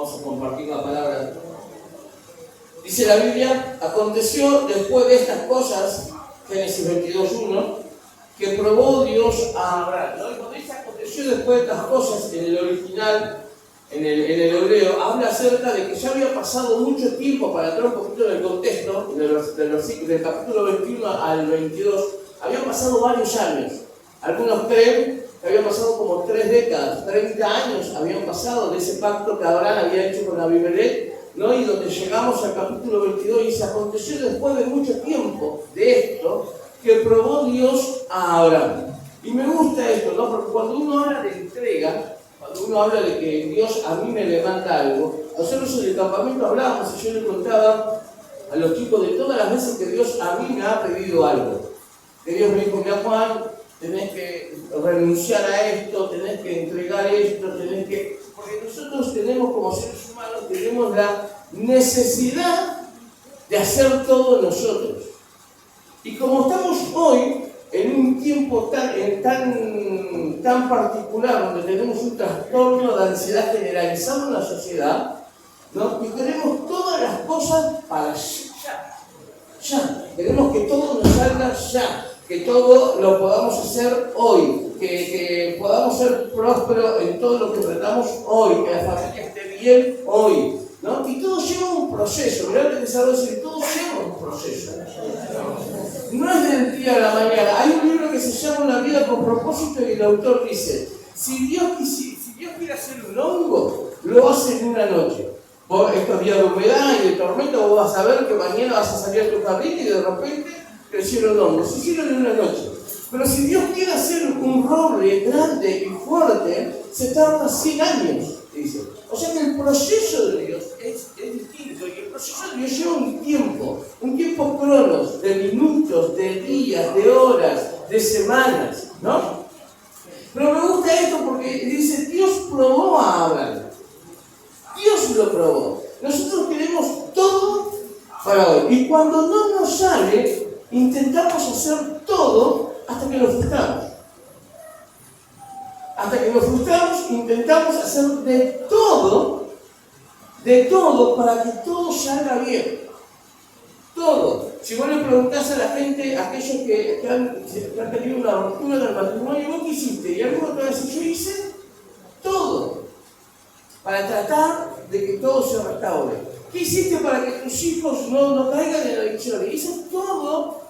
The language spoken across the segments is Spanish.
Vamos a compartir la palabra. Dice la Biblia, aconteció después de estas cosas, Génesis 22:1, que probó Dios a Abraham, ¿no? Y cuando dice aconteció después de estas cosas, en el original, en el hebreo, habla acerca de que ya había pasado mucho tiempo, para entrar un poquito en el contexto, del capítulo 21 al 22, habían pasado varios años. Algunos creen que habían pasado como 3 décadas, 30 años habían pasado de ese pacto que Abraham había hecho con Abimelech, ¿no? Y donde llegamos al capítulo 22 y se aconteció después de mucho tiempo de esto, que probó Dios a Abraham. Y me gusta esto, ¿no? Porque cuando uno habla de entrega, cuando uno habla de que Dios a mí me levanta algo, nosotros en el campamento hablábamos y yo le contaba a los chicos de todas las veces que Dios a mí me ha pedido algo. Que Dios me dijo, mira Juan, tenés que renunciar a esto, tenés que entregar esto, tenés que... Porque nosotros tenemos como seres humanos, tenemos la necesidad de hacer todo nosotros. Y como estamos hoy en un tiempo tan particular, donde tenemos un trastorno de ansiedad generalizado en la sociedad, ¿no? Y tenemos todas las cosas para ya. Queremos que todo nos salga ya, que todo lo podamos hacer hoy, que podamos ser prósperos en todo lo que tratamos hoy, que la familia esté bien hoy, ¿no? Y todo lleva un proceso, mirá lo que te sabe decir, todo lleva un proceso. No es del día a la mañana. Hay un libro que se llama Una vida con propósito y el autor dice, si Dios quiere hacer un hongo, lo hace en una noche. Vos, estos días de humedad y de tormenta, vos vas a ver que mañana vas a salir a tu jardín y de repente crecieron hongos. Se hicieron en una noche. Pero si Dios quiere hacer un roble grande y fuerte, se tarda 100 años, dice. O sea que el proceso de Dios es distinto, y el proceso de Dios lleva un tiempo cronos, de minutos, de días, de horas, de semanas, ¿no? Pero me gusta esto porque dice, Dios probó a Abraham. Dios lo probó. Nosotros queremos todo para hoy. Y cuando no nos sale, intentamos hacer todo hasta que nos frustramos. Hasta que nos frustramos, intentamos hacer de todo para que todo salga bien. Todo. Si vos le preguntás a la gente, a aquellos que han tenido una ruptura del matrimonio, ¿vos qué hiciste? Y algunos te van a decir, yo hice todo para tratar de que todo se restaure. ¿Qué hiciste para que tus hijos no caigan en la adicción? Y hice todo,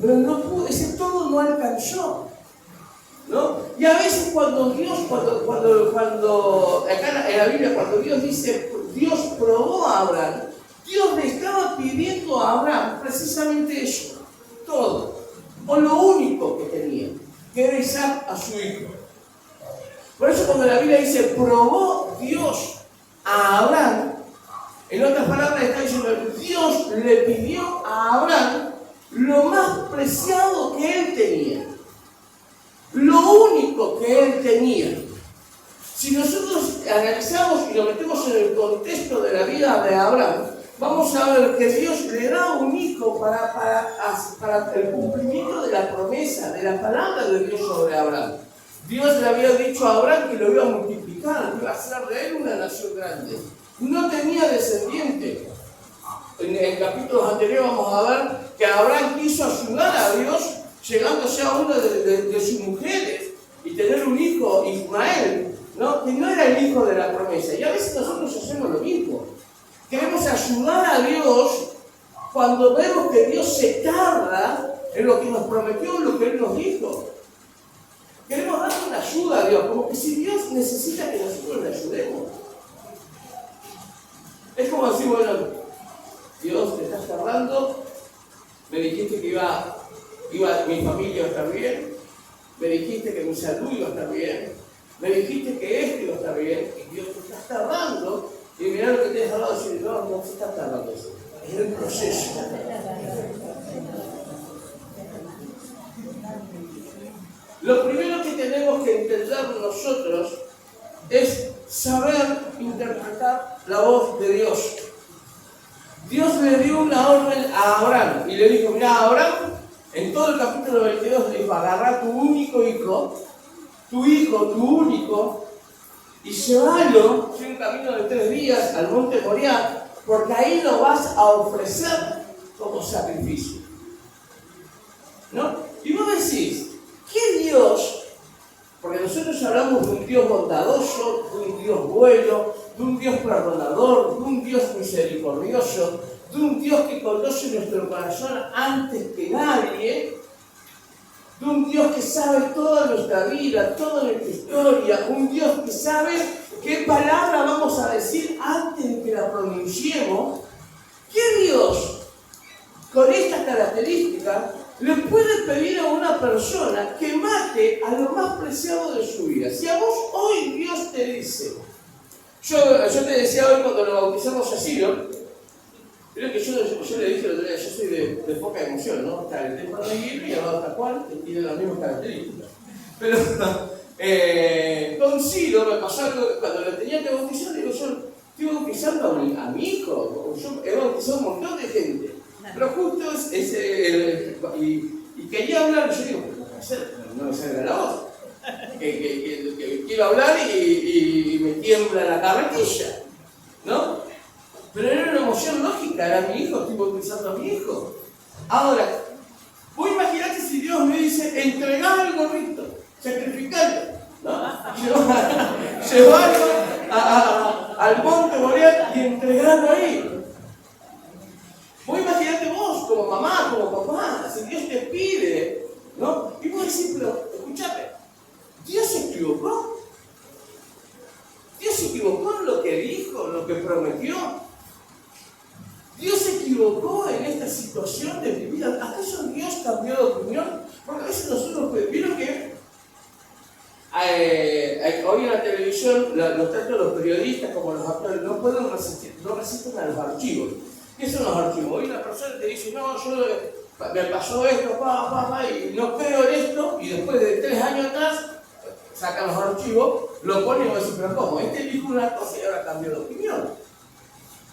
pero no pude, ese todo no alcanzó, ¿no? Y a veces cuando Dios, acá en la Biblia, cuando Dios dice, Dios probó a Abraham, Dios le estaba pidiendo a Abraham precisamente eso, todo, o lo único que tenía, que era Isaac, a su hijo. Por eso cuando la Biblia dice, probó Dios a Abraham, en otras palabras está diciendo, Dios le pidió a Abraham lo más preciado que él tenía. Lo único que él tenía. Si nosotros analizamos y lo metemos en el contexto de la vida de Abraham, vamos a ver que Dios le da un hijo para el cumplimiento de la promesa, de la palabra de Dios sobre Abraham. Dios le había dicho a Abraham que lo iba a multiplicar, que iba a hacer de él una nación grande. No tenía descendiente. En capítulos anteriores vamos a ver que Abraham quiso ayudar a Dios, llegándose a una de sus mujeres y tener un hijo, Ismael, ¿no? Que no era el hijo de la promesa. Y a veces nosotros hacemos lo mismo. Queremos ayudar a Dios cuando vemos que Dios se tarda en lo que nos prometió, en lo que Él nos dijo. Queremos darle una ayuda a Dios, como que si Dios necesita que nosotros le ayudemos. Es como decir, bueno, Dios, te estás tardando, me dijiste que mi familia iba a estar bien, me dijiste que mi salud iba a estar bien, me dijiste que esto iba a estar bien, y Dios, te estás tardando, y mirá lo que te has hablado y decir, no se está tardando eso, es el proceso. Lo primero que tenemos que entender nosotros es saber interpretar la voz de Dios. Dios le dio una orden a Abraham y le dijo, mira Abraham, en todo el capítulo 22 le dijo, agarra tu único hijo, tu único, y llévalo, es un camino de 3 días al monte Moriah, porque ahí lo vas a ofrecer como sacrificio. ¿No? Y vos decís, ¿qué Dios? Porque nosotros hablamos de un Dios bondadoso, de un Dios bueno, de un Dios perdonador, de un Dios misericordioso, de un Dios que conoce nuestro corazón antes que nadie, de un Dios que sabe toda nuestra vida, toda nuestra historia, un Dios que sabe qué palabra vamos a decir antes de que la pronunciemos. ¿Qué Dios con estas características le puede pedir a una persona que mate a lo más preciado de su vida? Si a vos hoy Dios te dice, yo te decía hoy cuando lo bautizamos a Ciro, creo que yo le dije el otro día, yo soy de poca emoción, ¿no? Está el tema de Aguirre y el Atacual, que tienen las mismas características. Pero con Ciro me pasó algo, cuando lo tenía que bautizar, digo, yo estoy bautizando a mi hijo, yo he bautizado un montón de gente. Pero justo y quería hablar, yo digo, no me salga la voz. Que quiero hablar y me tiembla la carretilla, ¿no? Pero era una emoción lógica, era mi hijo, estoy bautizando a mi hijo. Ahora, vos imaginate si Dios me dice, entregá el gorrito, sacrificalo, ¿no? Llevarlo al monte Moriah y entregarlo ahí. Vos imaginate vos, como mamá, como papá, si Dios te pide, ¿no? Y vos decís, pero, escúchame, ¿Dios se equivocó? ¿Dios se equivocó en lo que dijo, en lo que prometió? ¿Dios se equivocó en esta situación de mi vida? ¿Acaso Dios cambió de opinión? Porque a veces nosotros, vieron que hoy en la televisión, tanto los periodistas como los actores no resisten a los archivos. ¿Qué son los archivos? Hoy una persona te dice, no, yo me pasó esto, y no creo en esto, y después de 3 años atrás, sacan los archivos, lo ponen y vos decís, pero ¿cómo? Este dijo una cosa y ahora cambió de opinión,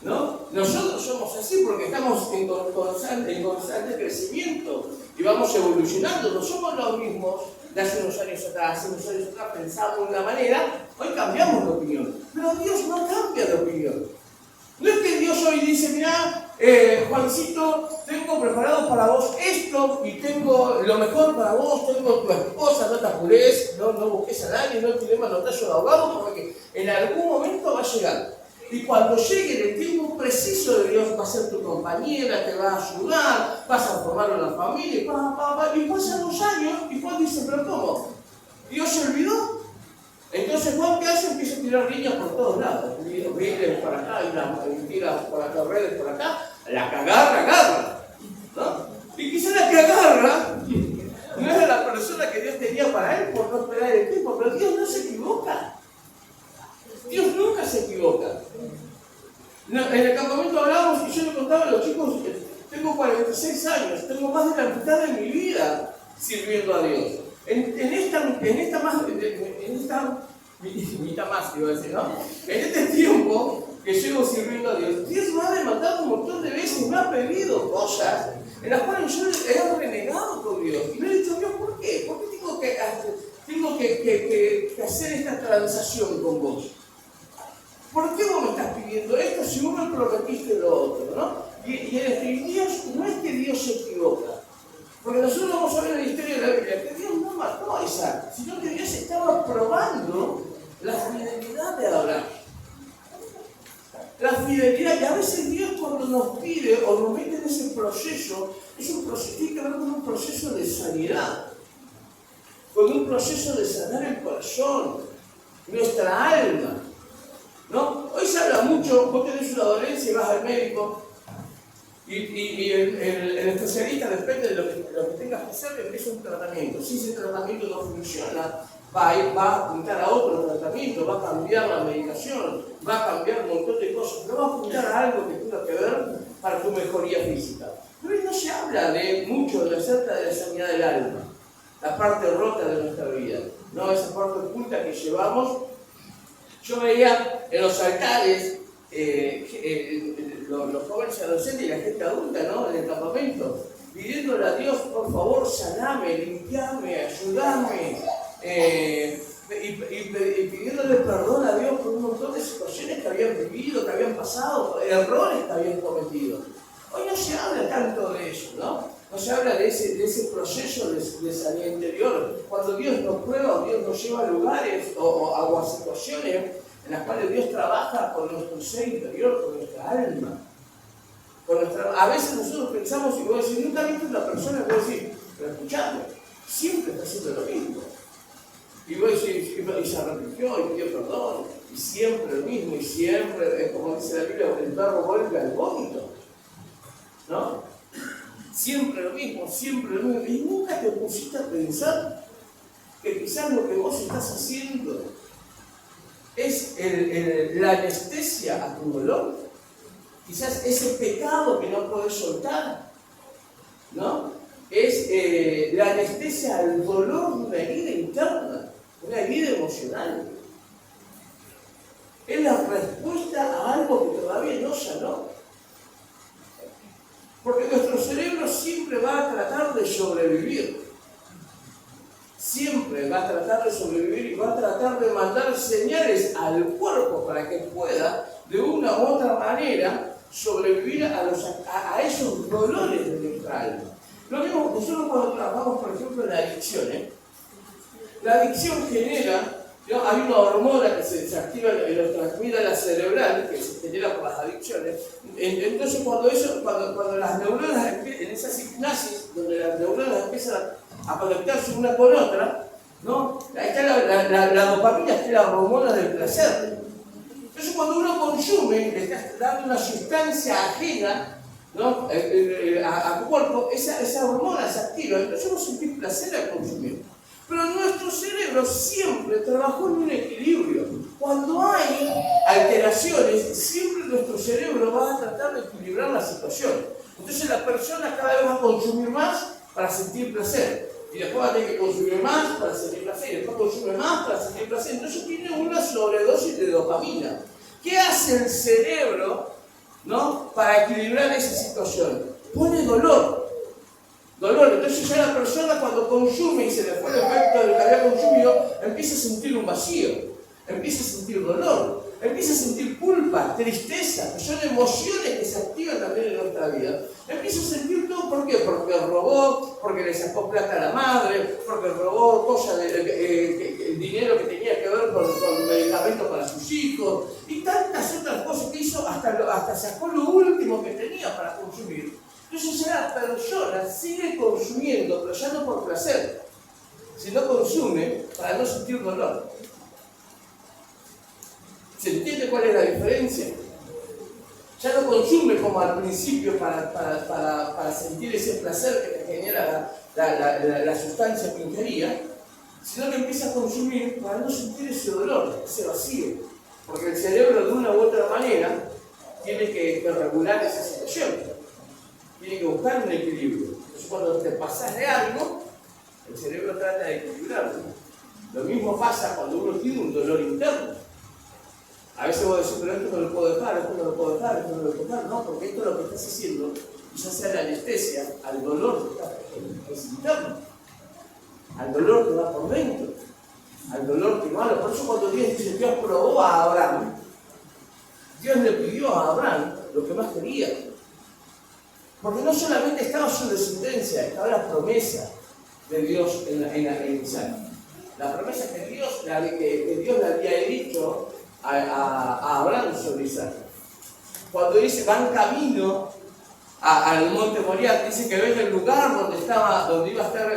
¿no? Nosotros somos así porque estamos en constante crecimiento y vamos evolucionando, no somos los mismos de hace unos años atrás, pensábamos de una manera, hoy cambiamos de opinión, pero Dios no cambia de opinión. No es que Dios hoy dice, mirá, Juancito, tengo preparado para vos esto y tengo lo mejor para vos, tengo tu esposa, no te apures, no busques a nadie, no te llames notario de abogado, porque en algún momento va a llegar. Y cuando llegue el tiempo preciso de Dios, va a ser tu compañera, te va a ayudar, vas a formar una familia, y pasan los años, y Juan dice, pero ¿cómo? ¿Dios se olvidó? Entonces Juan, ¿qué hace? Empieza a tirar líneas por todos lados. Redes por acá, y tira por acá, redes por acá, la que agarra, ¿no? Y quizá la que agarra no era la persona que Dios tenía para él por no esperar el tiempo, pero Dios no se equivoca. Dios nunca se equivoca. En el campamento hablábamos y yo le contaba a los chicos, tengo 46 años, tengo más de la mitad de mi vida sirviendo a Dios. En esta mitad más, iba a decir, ¿no? En este tiempo que llevo sirviendo a Dios, Dios me ha demandado un montón de veces, me ha pedido cosas en las cuales yo he renegado con Dios. Y le he dicho, Dios, ¿por qué? ¿Por qué tengo que hacer esta transacción con vos? ¿Por qué vos me estás pidiendo esto si vos me prometiste lo otro, ¿no? Y Dios, no es que Dios se equivoca. Porque nosotros vamos a ver la historia de la Biblia, que Dios no mató a Isaac, sino que Dios estaba probando la fidelidad de Abraham. La fidelidad, y a veces Dios cuando nos pide o nos mete en ese proceso, es un proceso, tiene que ver con un proceso de sanidad, con un proceso de sanar el corazón, nuestra alma, ¿no? Hoy se habla mucho, vos tenés una dolencia y vas al médico, y el especialista, depende de lo que tengas que hacer, empieza un tratamiento. Si ese tratamiento no funciona, va a apuntar a otro tratamiento, va a cambiar la medicación, va a cambiar un montón de cosas, pero va a apuntar a algo que tenga que ver para tu mejoría física. Pero hoy no se habla mucho acerca de la sanidad del alma, la parte rota de nuestra vida, ¿no? Esa parte oculta que llevamos. Yo veía en los altares los jóvenes adolescentes y la gente adulta, ¿no? En el campamento, pidiéndole a Dios, por favor, saname, limpiame, ayúdame, y pidiéndole perdón a Dios por un montón de situaciones que habían vivido, que habían pasado, errores que habían cometido. Hoy no se habla tanto de eso, ¿no? No se habla de ese proceso de salida interior. Cuando Dios nos prueba o Dios nos lleva a lugares o a situaciones en las cuales Dios trabaja con nuestro ser interior, con nuestra alma. A veces nosotros pensamos, y voy a decir, nunca he visto una persona que voy a decir, pero escuchadme, siempre está haciendo lo mismo. Y voy a decir, y se arrepintió y pidió perdón, y siempre lo mismo, y siempre, como dice la Biblia, el perro vuelve al vómito. ¿No? Siempre lo mismo, y nunca te pusiste a pensar que quizás lo que vos estás haciendo es la anestesia a tu dolor, quizás ese pecado que no podés soltar, ¿no? Es la anestesia al dolor de una herida interna, una herida emocional. Es la respuesta a algo que todavía no sanó. Porque nuestro cerebro siempre va a tratar de sobrevivir. Siempre va a tratar de sobrevivir y va a tratar de mandar señales al cuerpo para que pueda, de una u otra manera, sobrevivir a esos dolores de nuestra alma. Lo mismo nosotros cuando trabajamos, por ejemplo, en la adicción. La adicción genera, ¿no? Hay una hormona que se activa en nuestra amígdala cerebral, que se genera por las adicciones. Entonces, cuando las neuronas, en esa sinapsis, donde las neuronas empiezan a conectarse una con otra, ¿no? Ahí está la dopamina, que es la hormona del placer. Entonces, cuando uno consume, le estás dando una sustancia ajena, ¿no? a tu cuerpo, esa hormona se activa, entonces vos sentís placer al consumir. Pero nuestro cerebro siempre trabajó en un equilibrio. Cuando hay alteraciones, siempre nuestro cerebro va a tratar de equilibrar la situación. Entonces la persona cada vez va a consumir más para sentir placer. Y después va a tener que consumir más para sentir placer. Y después consume más para sentir placer. Entonces tiene una sobredosis de dopamina. ¿Qué hace el cerebro, ¿no? Para equilibrar esa situación? Pone dolor. Entonces ya la persona cuando consume y se le fue el efecto de lo que había consumido, empieza a sentir un vacío, empieza a sentir dolor, empieza a sentir culpa, tristeza, que son emociones que se activan también en nuestra vida. Empieza a sentir todo, ¿por qué? Porque robó, porque le sacó plata a la madre, porque robó cosas, el dinero que tenía que ver con medicamentos para sus hijos, y tantas otras cosas que hizo, hasta sacó lo último que tenía para consumir. Entonces ya la persona sigue consumiendo, pero ya no por placer, sino consume para no sentir dolor. ¿Se entiende cuál es la diferencia? Ya no consume como al principio para sentir ese placer que te genera la sustancia que ingería, sino que empieza a consumir para no sentir ese dolor, ese vacío. Porque el cerebro de una u otra manera tiene que regular esa situación. Tiene que buscar un equilibrio. Entonces cuando te pasas de algo, el cerebro trata de equilibrarlo. Lo mismo pasa cuando uno tiene un dolor interno. A veces vos decís, pero esto no lo puedo dejar, esto no lo puedo dejar, esto no lo puedo dejar. No, porque esto es lo que estás haciendo, quizás sea la anestesia al dolor que es interno, al dolor que va por dentro, al dolor que va. Por eso cuando Dios dice, Dios probó a Abraham, Dios le pidió a Abraham lo que más quería. Porque no solamente estaba su descendencia, estaba la promesa de Dios en Isaac. La promesa que Dios le había dicho a Abraham sobre Isaac. Cuando dice, van camino al monte Moriah, dice que ven el lugar donde iba a estar,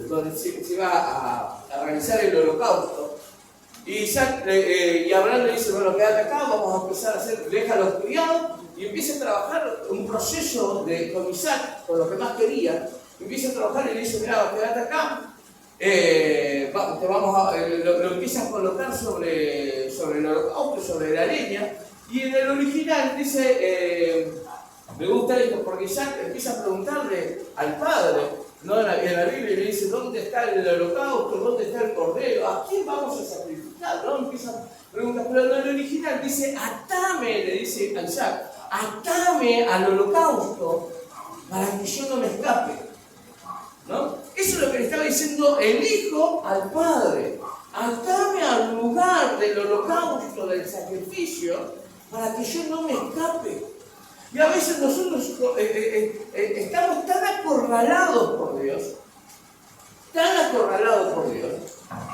donde se iba a realizar el holocausto. Y Abraham le dice, bueno, quédate acá, vamos a empezar a deja a los criados. Y empieza a trabajar un proceso con Isaac, con lo que más quería. Empieza a trabajar y le dice, mira, quédate acá, lo empieza a colocar sobre el holocausto, sobre la leña. Y en el original dice, me gusta esto, porque Isaac empieza a preguntarle al padre, ¿no? En la Biblia le dice, ¿dónde está el holocausto? ¿Dónde está el cordero? ¿A quién vamos a sacrificar? ¿No? Empieza a preguntar, pero en el original dice, atame, le dice a Isaac. Atame al holocausto para que yo no me escape, ¿no? Eso es lo que le estaba diciendo el hijo al padre. por el sacrificio para que yo no me escape. Y a veces nosotros estamos tan acorralados por Dios,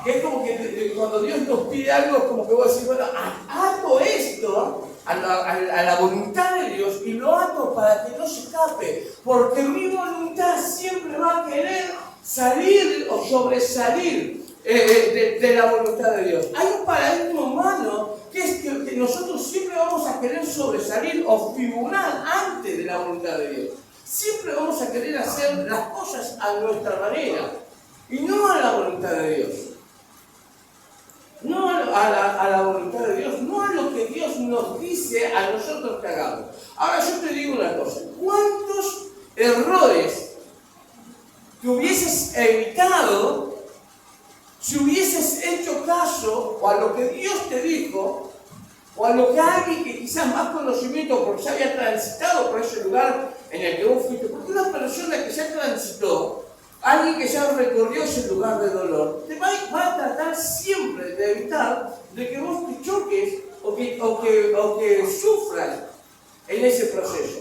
que es como que cuando Dios nos pide algo, es como que voy a decir, bueno, ato esto a la voluntad de Dios y lo ato para que no se escape, porque mi voluntad siempre va a querer salir o sobresalir de la voluntad de Dios. Hay un paradigma humano que es que nosotros siempre vamos a querer sobresalir o figurar antes de la voluntad de Dios. Siempre vamos a querer hacer las cosas a nuestra manera y no a la voluntad de Dios. No a la voluntad de Dios, no a lo que Dios nos dice a nosotros que hagamos. Ahora yo te digo una cosa, ¿cuántos errores que hubieses evitado si hubieses hecho caso o a lo que Dios te dijo, o a lo que alguien que quizás más conocimiento porque ya había transitado por ese lugar en el que vos fuiste? Porque una persona que ya transitó, alguien que ya recorrió ese lugar de dolor, te va a tratar siempre de evitar de que vos te choques o que sufras en ese proceso.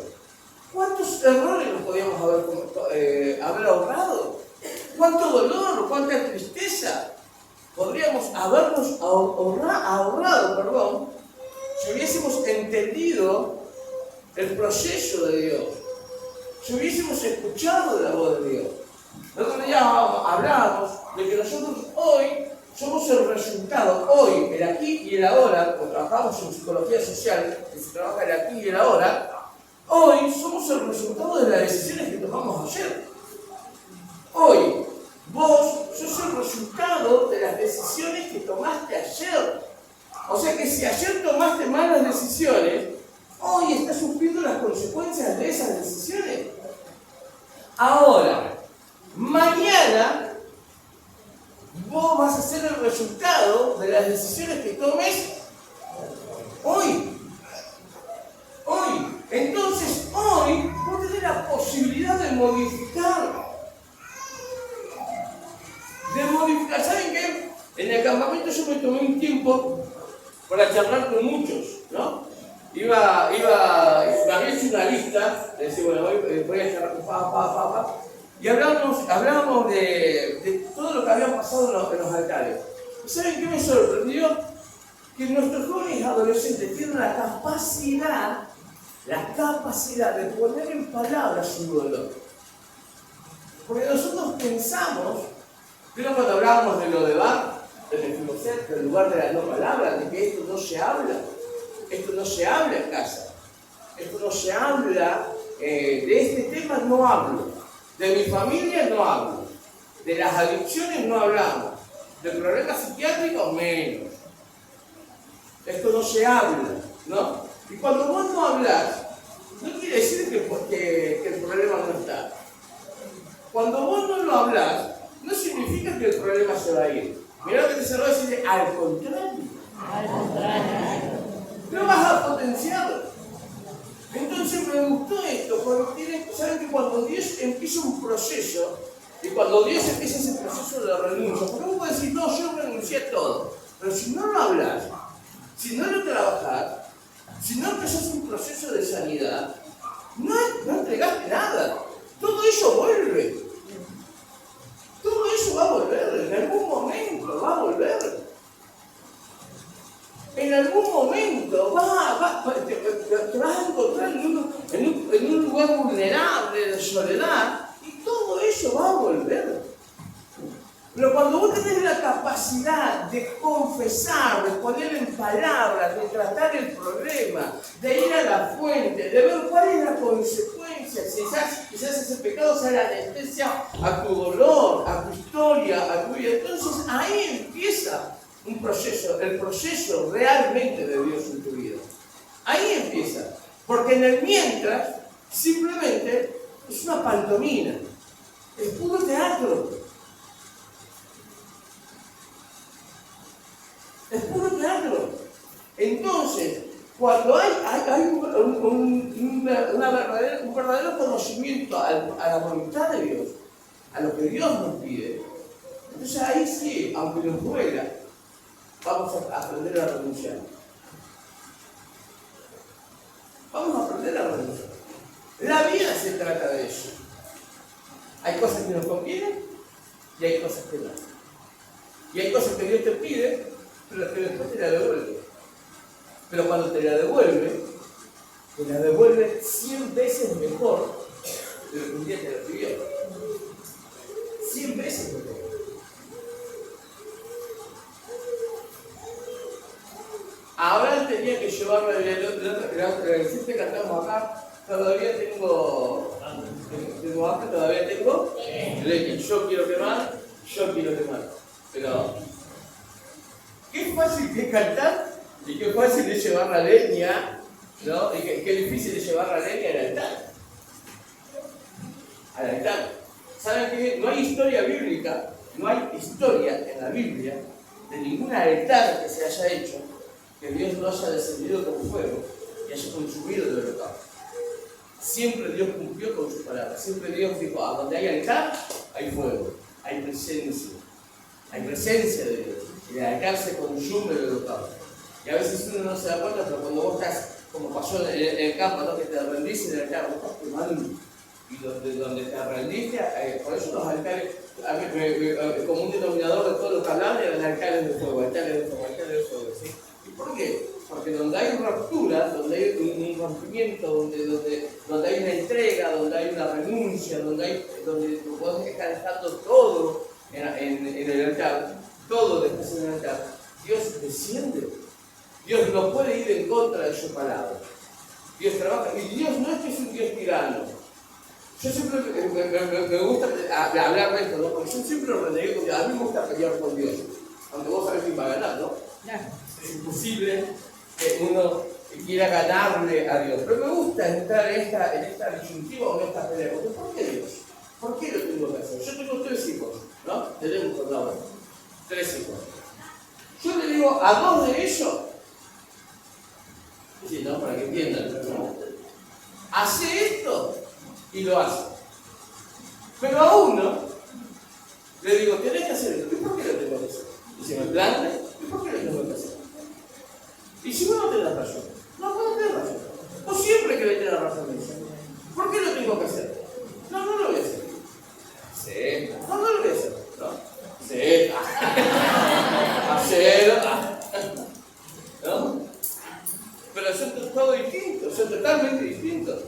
¿Cuántos errores nos podíamos haber ahorrado? ¿Cuánto dolor, cuánta tristeza podríamos habernos ahorrado, si hubiésemos entendido el proceso de Dios, si hubiésemos escuchado la voz de Dios? El otro día hablábamos de que nosotros hoy somos el resultado, hoy, el aquí y el ahora, cuando trabajamos en psicología social, que se trabaja el aquí y el ahora, hoy somos el resultado de las decisiones que tomamos ayer. Hoy, vos sos el resultado de las decisiones que tomaste ayer. O sea que si ayer tomaste malas decisiones, hoy estás sufriendo las consecuencias de esas decisiones. Ahora, mañana, vos vas a ser el resultado de las decisiones que tomes hoy. Entonces, hoy, vos tenés la posibilidad de modificar. ¿Saben qué? En el campamento yo me tomé un tiempo para charlar con muchos, ¿no? Me había hecho una lista, decía, bueno, voy a charlar con y hablábamos de todo lo que había pasado en los altares. ¿Y saben qué me sorprendió? Que nuestros jóvenes y adolescentes tienen la capacidad de poner en palabras su dolor. Porque nosotros pensamos, pero cuando hablábamos de lo de Bar, del Filoset, del lugar de las no palabras, de que esto no se habla en casa, esto no se habla, de este tema no hablo, de mi familia no hablo, de las adicciones no hablamos, de problemas psiquiátricos menos, esto no se habla, ¿no? Y cuando vos no hablas, no quiere decir que el problema no está. Cuando vos no lo hablas, no significa que el problema se va a ir. Mirá lo que te cerró decir, al contrario. Lo vas a potenciar. Entonces me gustó esto, porque saben que cuando Dios empieza un proceso, y cuando Dios empieza ese proceso de renuncia, porque vos podés decir, no, yo renuncié a todo, pero si no lo hablas, si no lo trabajás, si no empezás un proceso de sanidad, no entregaste nada. Todo eso vuelve. Todo eso va a volver, en algún momento va a volver. En algún momento te vas a encontrar en un lugar vulnerable, de soledad, y todo eso va a volver. Pero cuando vos tenés la capacidad de confesar, de poner en palabras, de tratar el problema, de ir a la fuente, de ver cuál es la consecuencia, si quizás ese pecado sea la anestesia a tu dolor, a tu historia, a tu vida, entonces ahí empieza un proceso, el proceso realmente de Dios en tu vida. Ahí empieza, porque en el mientras simplemente es una pantomima, es puro teatro. Es puro teatro. Entonces, cuando hay un verdadero conocimiento a la voluntad de Dios, a lo que Dios nos pide, entonces ahí sí, aunque nos duela, vamos a aprender a renunciar. Vamos a aprender a renunciar. La vida se trata de eso. Hay cosas que nos convienen y hay cosas que no. Y hay cosas que Dios te pide, pero que después te la devuelve. Pero cuando te la devuelve 100 veces mejor de lo que un día te lo pidió. 100 veces mejor. Abraham tenía que llevarlo el chiste que cantamos acá. Todavía tengo hambre, todavía tengo leche. Yo quiero quemar. Pero qué fácil que es cantar y qué fácil es llevar la leña, ¿no? Y qué difícil es llevar la leña al altar. Al altar. ¿Saben qué? No hay historia bíblica, no hay historia en la Biblia de ningún altar que se haya hecho que Dios no haya descendido con fuego y haya consumido el holocausto. Siempre Dios cumplió con sus palabras. Siempre Dios dijo, a donde hay altar, hay fuego, hay presencia de Dios. Y el altar se consume el holocausto. Y a veces uno no se da cuenta, pero cuando vos estás, como pasó en el campo, ¿no? Que te rendiste en el altar, vos estás quemando. Y donde te rendiste, por eso los altares, como un denominador de todos los que hablan, eran altares de fuego, ¿sí? ¿Y por qué? Porque donde hay ruptura, donde hay un rompimiento, donde hay una entrega, donde hay una renuncia, donde vos estás dejando todo en el altar, todo dejas en el altar, Dios desciende. Dios no puede ir en contra de su palabra. Dios trabaja, y Dios no es que es un Dios tirano. Yo siempre me gusta hablar de esto, ¿no? Porque yo siempre renegué con Dios. A mí me gusta pelear con Dios, aunque vos sabés quién va a ganar, ¿no? Es imposible que uno quiera ganarle a Dios. Pero me gusta entrar en esta disyuntiva o en esta pelea. Porque ¿por qué Dios? ¿Por qué lo tengo que hacer? Yo tengo 3 hijos, ¿no? Tenemos por ahora 3 hijos. Yo le digo a 2 de ellos, sí, ¿no? Para que entiendan, ¿no? Hace esto y lo hace. Pero a uno le digo, tenés que hacer esto. ¿Y por qué lo tengo que hacer? Y se me planta, ¿y por qué lo tengo que hacer? Y si vos no tenés razón, no tenés razón. Vos siempre querés tener razón en eso. ¿Por qué lo tengo que hacer? No lo voy a hacer. Sí. No lo voy a hacer. No. Sí. Hacerlo. ¿No? Pero son todos distintos, son totalmente distintos.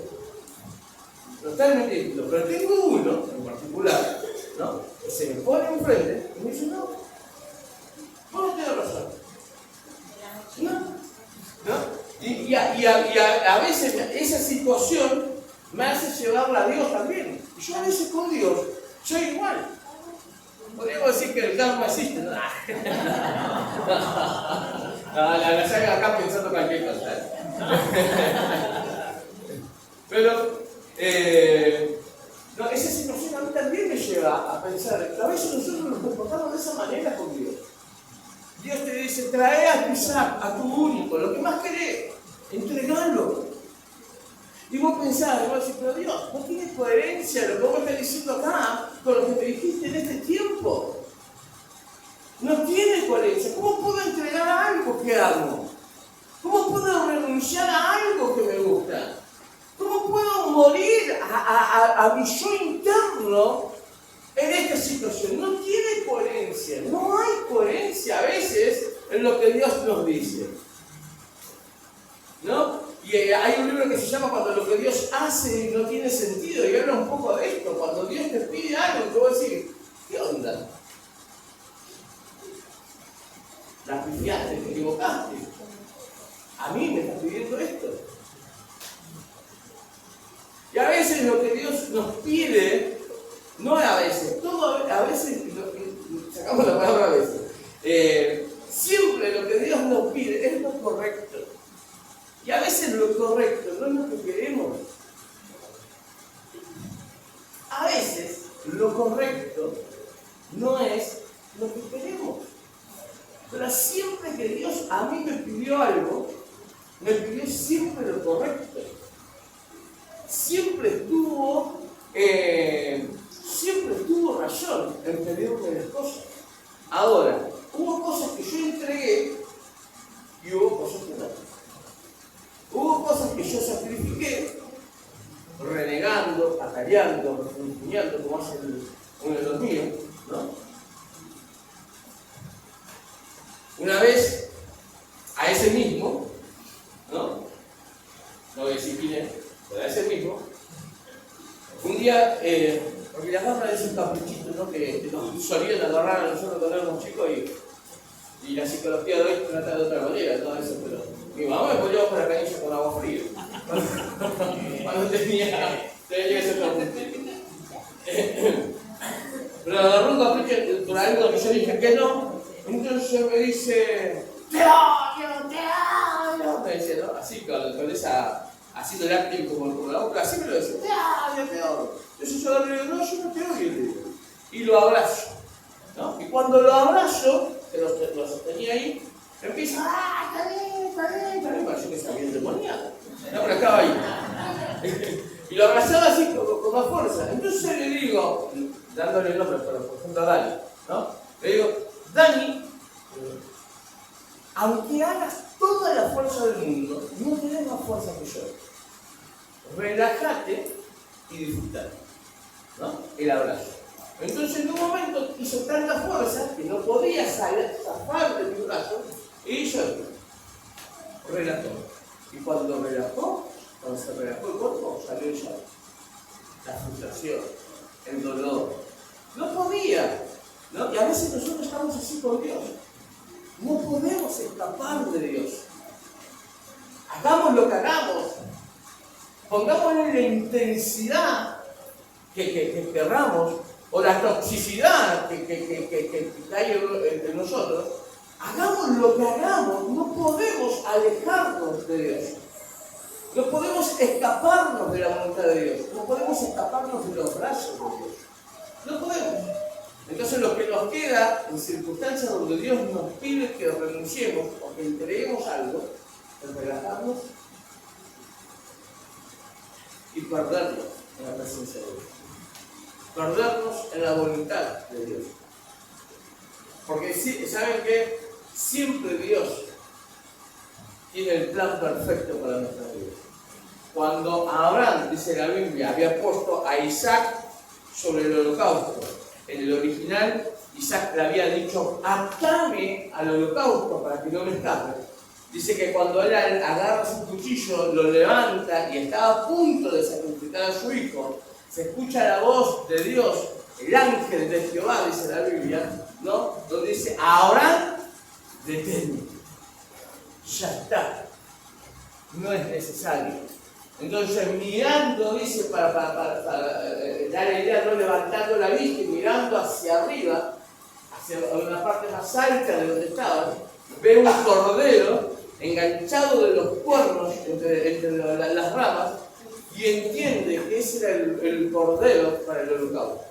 Totalmente distintos. Pero tengo uno en particular, ¿no? Que se me pone enfrente y me dice, no, vos no tenés razón. ¿No? Y a veces esa situación me hace llevarla a Dios también. Y yo a veces con Dios soy igual. Podríamos decir que el karma existe, ¿no? La saca acá pensando cualquier cosa. Pero no, esa situación a mí también me lleva a pensar, a veces nosotros nos comportamos de esa manera con Dios. Dios te dice, trae a tu Isaac, a tu único, lo que más querés, entregalo. Y vos pensás, y vos decís, pero Dios, no tiene coherencia lo que vos estás diciendo acá con lo que me dijiste en este tiempo. No tiene coherencia. ¿Cómo puedo entregar algo que amo? ¿Cómo puedo renunciar a algo que me gusta? ¿Cómo puedo morir a mi yo interno en esta situación? No tiene coherencia. No hay coherencia a veces en lo que Dios nos dice. ¿No? Y hay un libro que se llama Cuando lo que Dios hace no tiene sentido. Y habla un poco de esto. Cuando Dios te pide algo, te voy a decir, ¿qué onda? La pifiaste, te equivocaste. A mí me estás pidiendo esto. Y a veces lo que Dios nos pide, no a veces, a veces, sacamos la palabra a veces, siempre lo que Dios nos pide es lo correcto. Y a veces lo correcto no es lo que queremos. A veces lo correcto no es lo que queremos. Pero siempre que Dios a mí me pidió algo, me pidió siempre lo correcto. Siempre tuvo razón en pedirme las cosas. Ahora, hubo cosas que yo entregué y hubo cosas que no. Hubo cosas que yo sacrifiqué peleando, empuñando, como hace uno de los míos, ¿no? Una vez, a ese mismo, ¿no? No voy a decir quién es, pero a ese mismo, un día, porque las barras es un caprichito, ¿no? Que nos solían agarrar a nosotros cuando éramos chicos y la psicología de hoy trata de otra manera, todo eso, pero mi mamá me ponía para la canilla con agua fría. Cuando tenía que ser caprichito. Pero agarró un capricho por algo que yo dije que no, entonces me dice, te odio, me dice, ¿no? Así, con esa, haciendo el acting como la boca, así me lo dice, te odio. Entonces yo le digo, no, yo no te odio, le digo. Y lo abrazo, ¿no? Y cuando lo abrazo, que lo sostenía ahí, empieza, está bien, pareció que estaba bien demoniado. No, pero estaba ahí. Y lo abrazaba así con más fuerza. Entonces le digo, dándole el nombre, por ejemplo a Dani, ¿no? Le digo, Dani, aunque hagas toda la fuerza del mundo, no tenés más fuerza que yo. Relájate y disfrutar, ¿no? El abrazo. Entonces en un momento hizo tanta fuerza que no podía zafar de mi brazo y hizo relajó. Y cuando se relajó el cuerpo, salió ya la frustración, el dolor. No podía, ¿no? Y a veces nosotros estamos así con Dios. No podemos escapar de Dios. Hagamos lo que hagamos. Pongámosle la intensidad que querramos o la toxicidad que hay en nosotros. Hagamos lo que hagamos, no podemos alejarnos de Dios. No podemos escaparnos de la voluntad de Dios. No podemos escaparnos de los brazos de Dios. No podemos. Entonces lo que nos queda en circunstancias donde Dios nos pide que renunciemos o que entreguemos algo, es relajarnos y perdernos en la presencia de Dios. Perdernos en la voluntad de Dios. Porque saben que siempre Dios tiene el plan perfecto para nuestra vida. Cuando Abraham, dice la Biblia, había puesto a Isaac sobre el holocausto, en el original Isaac le había dicho, atame al holocausto para que no me escape. Dice que cuando él agarra su cuchillo, lo levanta y estaba a punto de sacrificar a su hijo, se escucha la voz de Dios, el ángel de Jehová, dice la Biblia, ¿no? Donde dice, Abraham, detente, ya está, no es necesario. Entonces mirando, dice, para dar la idea, no levantando la vista y mirando hacia arriba, hacia una parte más alta de donde estaba, ve un cordero enganchado de los cuernos entre las ramas y entiende que ese era el cordero para el holocausto.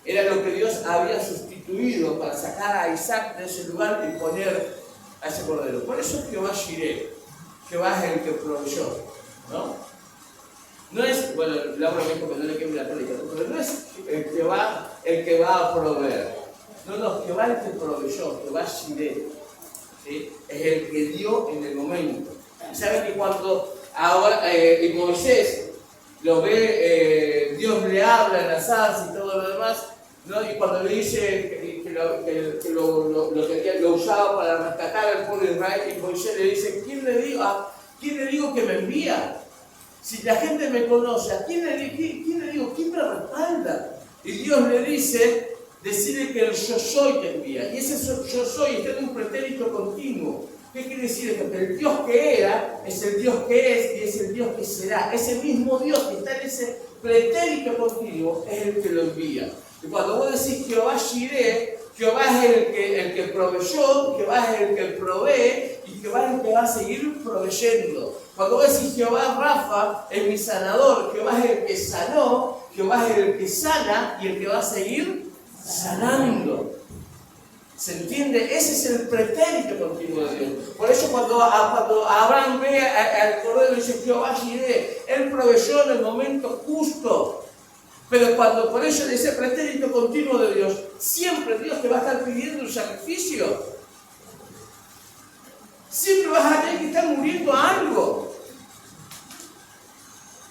Era lo que Dios había sustituido para sacar a Isaac de ese lugar y poner a ese cordero. Por eso Jehová Jireh, Jehová es el que proveyó, ¿no? No es, bueno, Laura me dijo que no le queme la tónica, pero no es el que va a proveer. No, Jehová es el que proveyó, Jehová Jireh, ¿sí? Es el que dio en el momento. ¿Saben que cuando ahora Moisés lo ve, Dios le habla en la zarza y todo lo demás, ¿no? Y cuando le dice que lo usaba para rescatar al pueblo de Israel, y Moisés le dice, ¿quién le digo que me envía? Si la gente me conoce, ¿a quién le digo? ¿Quién me respalda? Y Dios le dice, decirle que el yo soy te envía. Y ese yo soy está en un pretérito continuo. ¿Qué quiere decir esto? Que el Dios que era es el Dios que es y es el Dios que será. Ese mismo Dios que está en ese pretérito continuo es el que lo envía. Y cuando vos decís Jehová Jireh, Jehová es el que proveyó, Jehová es el que provee y Jehová es el que va a seguir proveyendo. Cuando vos decís Jehová Rafa es mi sanador, Jehová es el que sanó, Jehová es el que sana y el que va a seguir sanando. ¿Se entiende? Ese es el pretérito continuo de Dios. Por eso cuando Abraham ve al cordero y dice Jehová Jireh, él proveyó en el momento justo. Pero cuando por eso dice pretérito continuo de Dios, siempre Dios te va a estar pidiendo un sacrificio. Siempre vas a tener que estar muriendo a algo.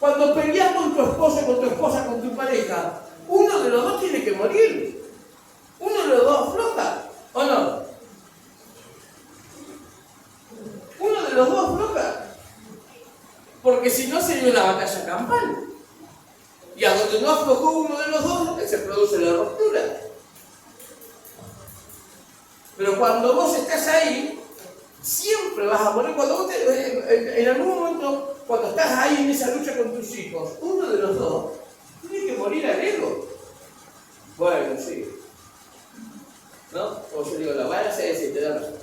Cuando peleas con tu esposa, con tu esposa, con tu pareja, uno de los dos tiene que morir. Uno de los dos afloja, ¿o no? Uno de los dos afloja. Porque si no sería una batalla campal. Y a donde no aflojó uno de los dos, se produce la ruptura. Pero cuando vos estás ahí, siempre vas a morir. Cuando vos en algún momento, cuando estás ahí en esa lucha con tus hijos, uno de los dos tiene que morir al ego. Bueno, sí. ¿No? Como yo digo, la vara se dice, te da razón.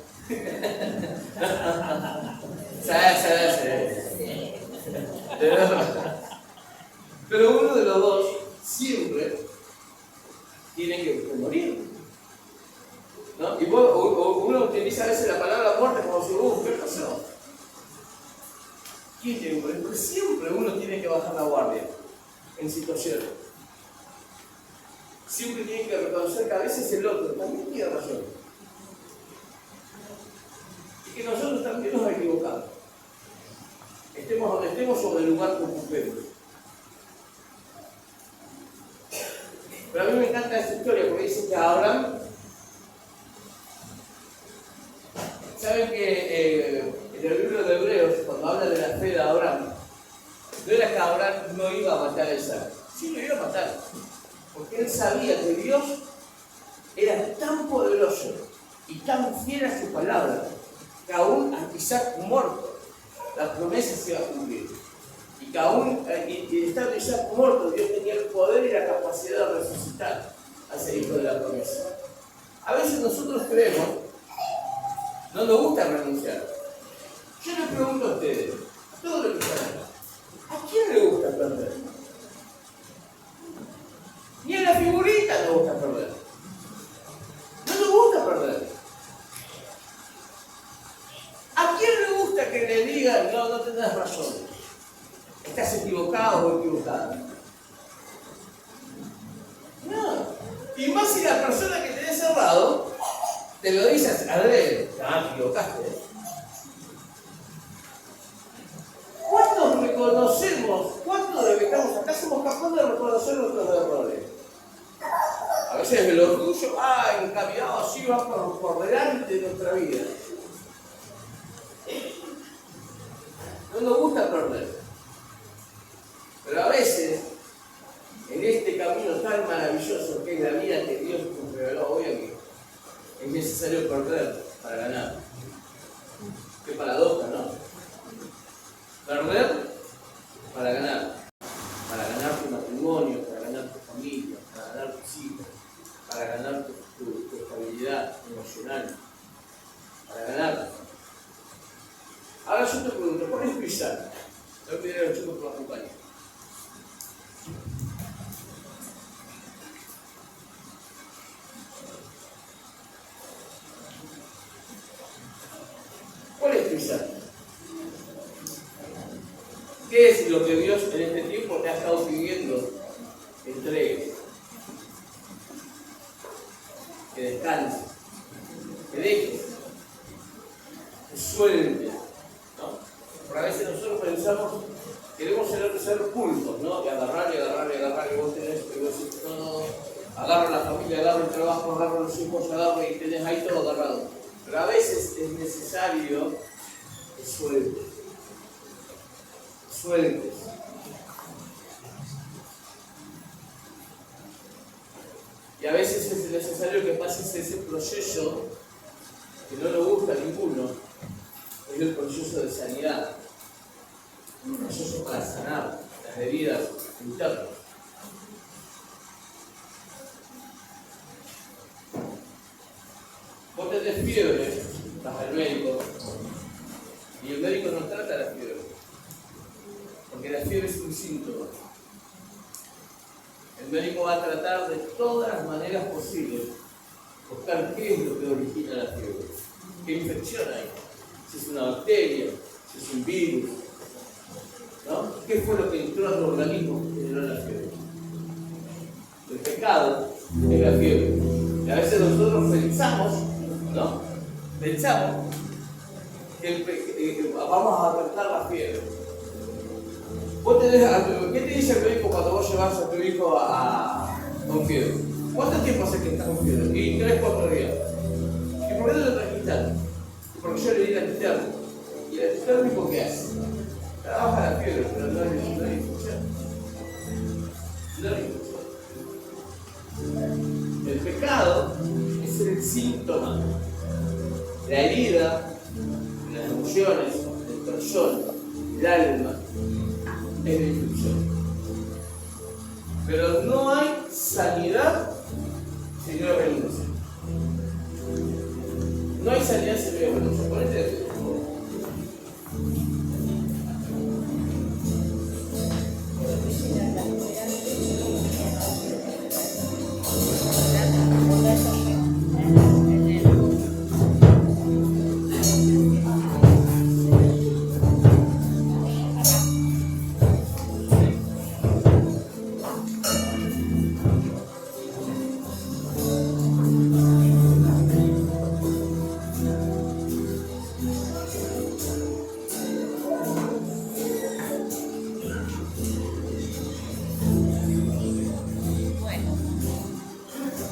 Te da razón. Pero uno de los dos siempre tiene que morir. ¿No? Y uno utiliza a veces la palabra muerte como si, ¿qué pasó? ¿Quién tiene que morir? Porque siempre uno tiene que bajar la guardia en situaciones. Siempre tiene que reconocer que a veces el otro también tiene razón. Y que nosotros también nos equivocamos. Estemos donde estemos o en el lugar que ocupemos. Pero a mí me encanta esta historia porque dice que Abraham, saben que en el libro de Hebreos, cuando habla de la fe de Abraham, no era que Abraham no iba a matar a Isaac, sí lo iba a matar, porque él sabía que Dios era tan poderoso y tan fiel a su palabra, que aún a Isaac muerto, la promesa se iba a cumplir. Y que aún, estando Isaac muerto, Dios tenía el poder y la capacidad de resucitar a ese hijo de la promesa. A veces nosotros creemos, no nos gusta renunciar. Yo les pregunto a ustedes, a todos los que están acá, ¿a quién le gusta perder? Ni a la figurita nos gusta perder. No nos gusta perder. ¿A quién le gusta que le digan, no tenés razón? ¿Estás equivocado o equivocada? No. Y más si la persona que tenés cerrado te lo dice adrede, te equivocaste. ¿Cuántos reconocemos, cuántos de los que estamos acá somos capaces de reconocer nuestros errores? A veces el orgullo, encaminado así va por delante de nuestra vida. No nos gusta perder. Pero a veces, en este camino tan maravilloso que es la vida que Dios nos regaló hoy aquí, es necesario perder para ganar. Qué paradoja, ¿no? Perder para ganar. Para ganar tu matrimonio, para ganar tu familia, para ganar tus hijos, para ganar tu estabilidad emocional, para ganar. Ahora yo te pregunto, ¿cuál es tu Isaac? Te voy a pedir a los chicos que me acompañen. ¿Cuál es tu Isaac? ¿Qué es lo que Dios en este tiempo te ha estado pidiendo? Entregues, que descanses, que dejes, que sueltes, ¿no? Porque a veces nosotros pensamos, queremos ser pulpos, ¿no? Y agarrar, y vos tenés, y vos decís, no, agarra la familia, agarra el trabajo, agarra los hijos, agarra y tenés ahí todo agarrado. Pero a veces es necesario que sueltes. Y a veces es necesario que pases ese proceso que no nos gusta a ninguno, es el proceso de sanidad, un proceso para sanar las heridas internas. Vos tenés fiebre, vas al médico, y el médico no trata la fiebre, porque la fiebre es un síntoma. El médico va a tratar de todas las maneras posibles buscar qué es lo que origina la fiebre, qué infección hay, si es una bacteria, si es un virus, ¿no? ¿Qué fue lo que entró a tu organismo que generó la fiebre? El pecado es la fiebre. Y a veces nosotros pensamos, ¿no? Pensamos que vamos a tratar la fiebre. ¿Qué te dice el médico cuando vos llevas a tu hijo con fiebre? ¿Cuánto tiempo hace que está con fiebre? Y 3, 4 días. ¿Y por qué no lo trajiste? Porque yo le di la quitarlo. ¿Y la quitarlo qué hace? Trabaja la fiebre, pero no hay infección. No hay infección. El pecado es el síntoma. La herida, las emociones, el corazón, el alma, es la infección. Pero no hay sanidad si no hay renuncia. No hay sanidad si no hay renuncia. Ponete de pie, por favor.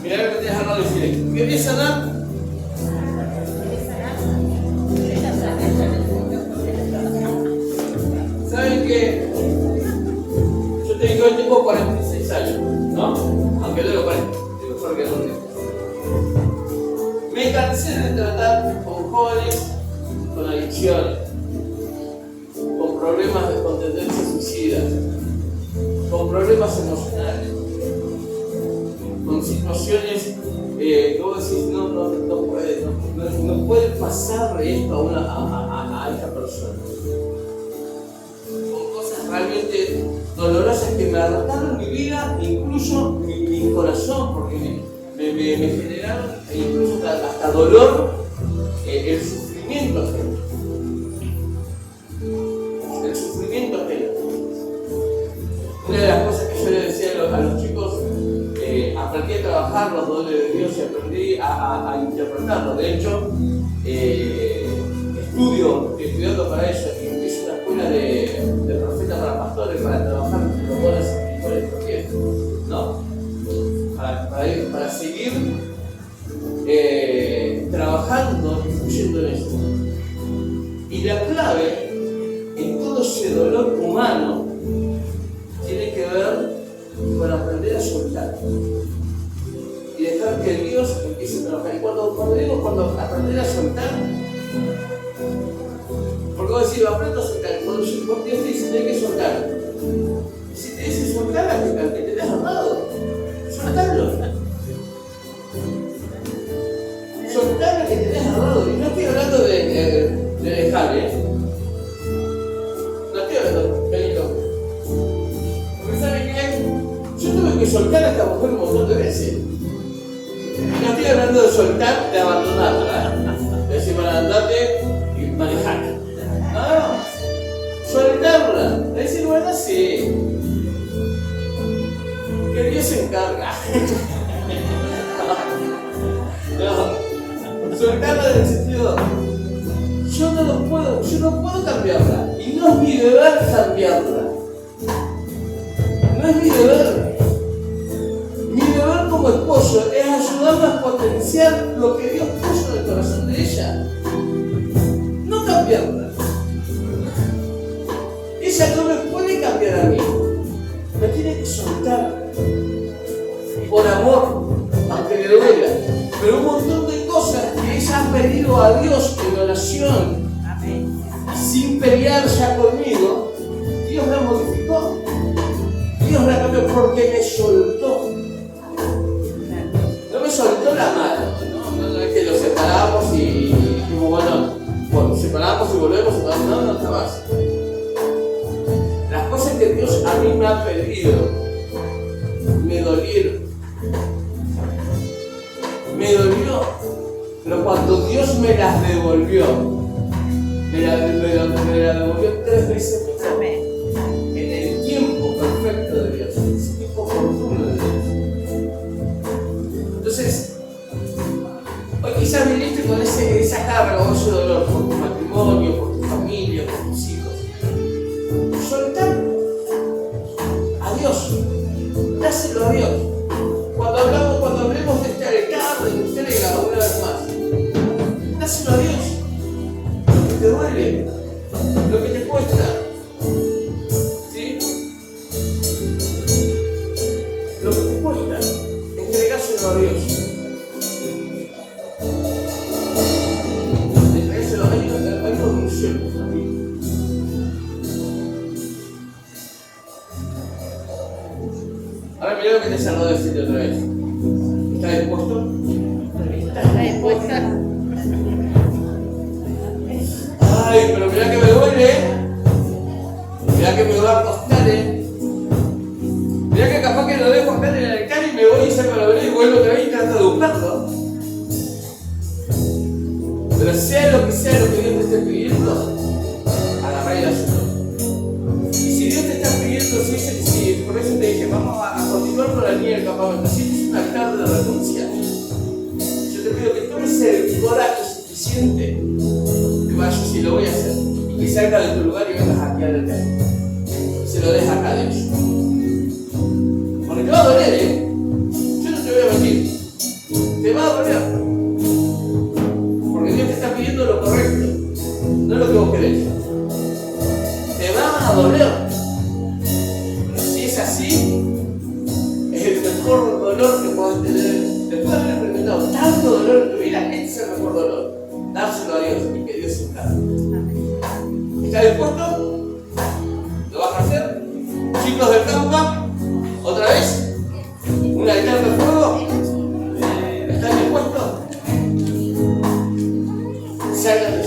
Mirá lo que te dejaron decir. ¿Querés sanar? ¿Saben que yo tengo 46 años, ¿no? Aunque no lo parezca, digo porque no tengo. Me cansé de tratar con jóvenes con adicciones, con problemas con tendencias suicidas, con problemas emocionales, con situaciones que vos decís, no puede pasar esto a esta persona. Con cosas realmente dolorosas que me arrancaron mi vida, incluso mi corazón, porque me generaron incluso hasta dolor, el sufrimiento ajeno. El sufrimiento ajeno. Una de las cosas que yo le decía a los chicos, aprendí a trabajar los dones de Dios y aprendí a interpretarlos. De hecho, estudiando para eso, y empiezo una escuela de profetas para pastores para trabajar los dones espirituales también, ¿no? Para seguir trabajando y fluyendo en eso. Y la clave en todo ese dolor humano tiene que ver con aprender a soltar y dejar que Dios empiece a trabajar. Y cuando aprender a soltar, porque vos decís, aprendo a soltar, cuando Dios te dice que hay que soltar, si te dice soltar al que te has amado, soltarlo. Soltar al que te has amado. Y no estoy hablando de dejar, no estoy hablando, Benito. Porque ¿saben qué? Yo tuve que soltar a esta mujer un montón de veces. No estoy hablando de soltar, de abandonarla. Es decir, para andarte y manejar. No. Soltarla. Es decir, bueno, sí. Que Dios se encarga. No. Soltarla en el sentido, yo no puedo cambiarla. Y no es mi deber cambiarla. No es mi deber. Mi deber como esposo es ayudarla a potenciar lo que Dios puso en el corazón de ella. No cambiarla. Ella no me puede cambiar a mí. Me tiene que soltar. Por amor, aunque le duela. Pero un montón de cosas que ella ha pedido a Dios en oración, sin pelear ya conmigo, Dios la modificó. Dios la cambió porque me soltó. No me soltó la mano. No es que lo separamos y como bueno, separamos y volvemos a parar. No está más. Las cosas que Dios a mí me ha pedido me dolieron. Me dolió, pero cuando Dios me las devolvió, me la devolvió 3 veces mejor. En el tiempo perfecto de Dios, en el tiempo oportuno de Dios. Entonces, hoy quizás viniste con esa carga o ese dolor por tu matrimonio, por tu familia, por tus hijos. Soltar, entregáselo a Dios. Lo que te duele, lo que te cuesta. ¿Sí? Lo que te cuesta, entregáselo a Dios. Entregáselo a Dios, hay convulsión. Ahora mira lo que te salvó decirte otra vez. ¿Estás dispuesto? ¿Estás dispuesta? Ay, pero mira que me duele. Mira que me va a costar, Mira que capaz que lo dejo acá en el altar y me voy y saco la vereda y vuelvo otra vez y trato de buscarlo. Pero sea lo que Dios te esté pidiendo, agarrá y dáselo. Y si Dios te está pidiendo, si por eso te dije, vamos a continuar con la línea del campamento, si es un altar de renuncia, yo te pido que tomes el coraje suficiente que vayas y lo voy a hacer, y que salgas de tu lugar y vengas aquí al altar. Y se lo dejas acá a Dios. Porque te va a doler, yo no te voy a mentir. Te va a doler. Porque Dios te está pidiendo lo correcto, no lo que vos querés. Te va a doler. Pero si es así, es el mejor dolor que podés tener. Después de haber experimentado tanto dolor en tu vida, este es el mejor dolor. Dárselo a Dios y que Dios se encargue. ¿Estás dispuesto? ¿Lo vas a hacer? Chicos del campo, otra vez. ¿Un altar de fuego? ¿Están dispuestos? Salgan